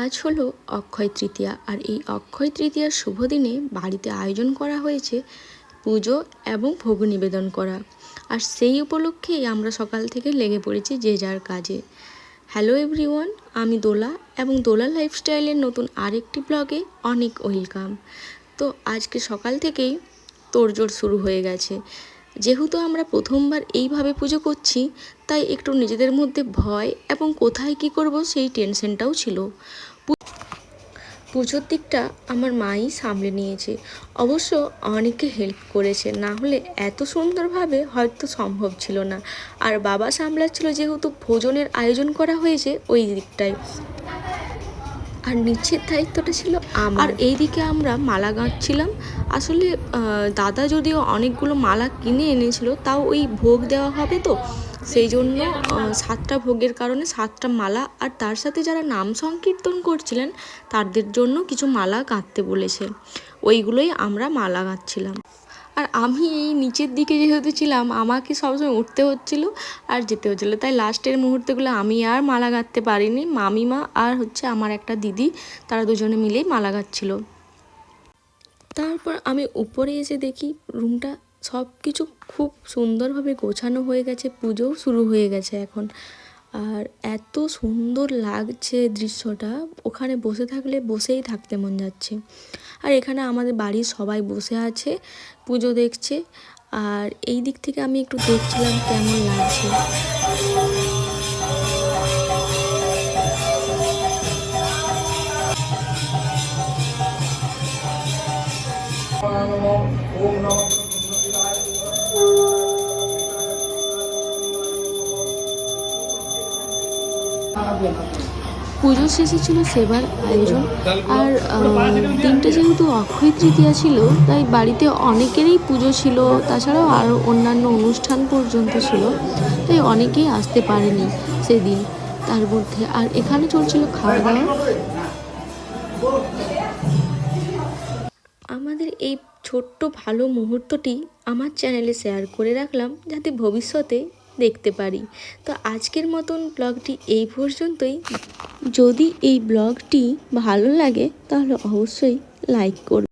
আজ হলো অক্ষয় তৃতীয়া, আর এই অক্ষয় তৃতীয়ার শুভ দিনে বাড়িতে আয়োজন করা হয়েছে পুজো এবং ভোগ নিবেদন করা। আর সেই উপলক্ষেই আমরা সকাল থেকে লেগে পড়েছি যে যার কাজে। হ্যালো এভরিওয়ান, আমি দোলা এবং দোলা লাইফস্টাইলের নতুন আরেকটি ব্লগে অনেক ওয়েলকাম। তো আজকে সকাল থেকেই তোড়জোড় শুরু হয়ে গেছে। যেহেতু আমরা প্রথমবার এইভাবে পুজো করছি, তাই একটু নিজেদের মধ্যে ভয় এবং কোথায় কী করব সেই টেনশনটাও ছিল। পুজোর দিকটা আমার মাই সামলে নিয়েছে, অবশ্য অনেকে হেল্প করেছে, না হলে এত সুন্দরভাবে হয়তো সম্ভব ছিল না। আর বাবা সামলাচ্ছিল, যেহেতু ভোজনের আয়োজন করা হয়েছে ওই দিকটায়, আর নিচের দায়িত্বটা ছিল আমার। আর এইদিকে আমরা মালা গাঁথছিলাম। আসলে দাদা যদিও অনেকগুলো মালা কিনে এনেছিল, তাও ওই ভোগ দেওয়া হবে তো সেই জন্য 7টা ভোগের কারণে 7টা মালা, আর তার সাথে যারা নাম সংকীর্তন করছিলেন তাদের জন্য কিছু মালা গাঁথতে বলেছে, ওইগুলোই আমরা মালা গাঁথছিলাম। আর আমি এই নিচের দিকে যেহেতু ছিলাম, আমাকে সবসময় উঠতে হচ্ছিলো আর যেতে হচ্ছিলো, তাই লাস্টের মুহূর্তগুলো আমি আর মালা গাঁথতে পারিনি। মামিমা আর আমার একটা দিদি, তারা দুজনে মিলেই মালা গাঁথছিল। তারপর আমি উপরে এসে দেখি রুমটা সব কিছু খুব সুন্দরভাবে গোছানো হয়ে গেছে, পুজোও শুরু হয়ে গেছে এখন। আর এত সুন্দর লাগছে দৃশ্যটা, ওখানে বসে থাকলে বসেই থাকতে মন যাচ্ছে। আর এখানে আমাদের বাড়ির সবাই বসে আছে, পুজো দেখছে। আর এই দিক থেকে আমি একটু দেখছিলাম কেমন লাগছে। পুজোর শেষে ছিল সেবার আয়োজন। আর দিনটা যেহেতু অক্ষয় তৃতীয়া ছিল, তাই বাড়িতে অনেকেরই পুজো ছিল, তাছাড়াও আরও অন্যান্য অনুষ্ঠান পর্যন্ত ছিল, তাই অনেকেই আসতে পারেনি সেদিন তার মধ্যে। আর এখানে চলছিল খাওয়া দাওয়া। আমাদের এই ছোট্ট ভালো মুহূর্তটি আমার চ্যানেলে শেয়ার করে রাখলাম, যাতে ভবিষ্যতে দেখতে পারি। তো আজকের মতন ব্লগটি এই পর্যন্তই। যদি এই ব্লগটি ভালো লাগে তাহলে অবশ্যই লাইক করুন।